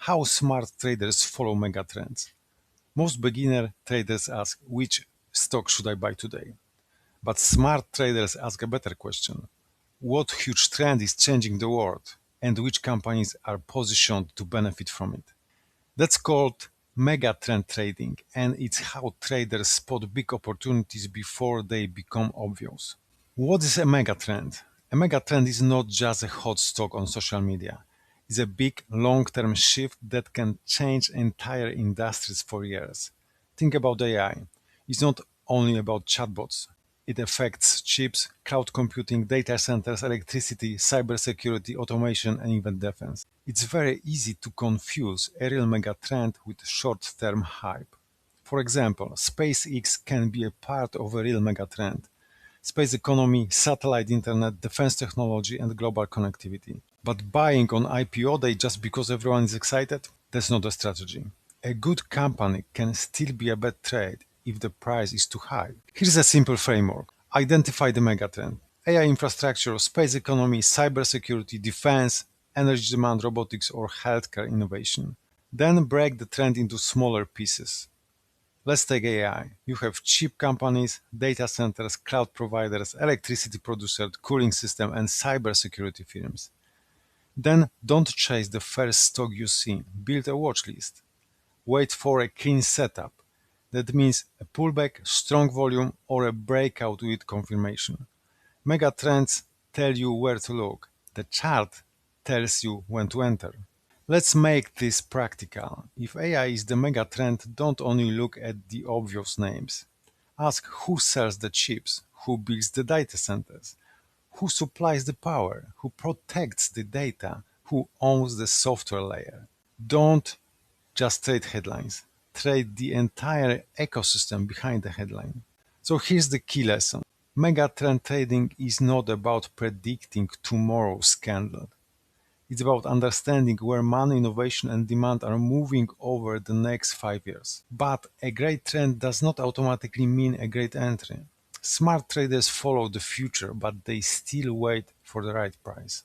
How smart traders follow megatrends. Most beginner traders ask, which stock should I buy today? But smart traders ask a better question. What huge trend is changing the world, and which companies are positioned to benefit from it? That's called megatrend trading, and it's how traders spot big opportunities before they become obvious. What is a megatrend? A megatrend is not just a hot stock on social media. It's a big long-term shift that can change entire industries for years. Think about AI. It's not only about chatbots. It affects chips, cloud computing, data centers, electricity, cybersecurity, automation, and even defense. It's very easy to confuse a real megatrend with short-term hype. For example, SpaceX can be a part of a real megatrend. Space economy, satellite internet, defense technology, and global connectivity. But buying on IPO day just because everyone is excited? That's not a strategy. A good company can still be a bad trade if the price is too high. Here's a simple framework. Identify the megatrend. AI infrastructure, space economy, cybersecurity, defense, energy demand, robotics, or healthcare innovation. Then break the trend into smaller pieces. Let's take AI. You have chip companies, data centers, cloud providers, electricity producers, cooling system, and cybersecurity firms. Then don't chase the first stock you see. Build a watch list. Wait for a clean setup. That means a pullback, strong volume, or a breakout with confirmation. Megatrends tell you where to look. The chart tells you when to enter. Let's make this practical. If AI is the megatrend, don't only look at the obvious names. Ask who sells the chips, who builds the data centers, who supplies the power, who protects the data, who owns the software layer. Don't just trade headlines. Trade the entire ecosystem behind the headline. So here's the key lesson. Megatrend trading is not about predicting tomorrow's scandal. It's about understanding where money, innovation, and demand are moving over the next 5 years. But a great trend does not automatically mean a great entry. Smart traders follow the future, but they still wait for the right price.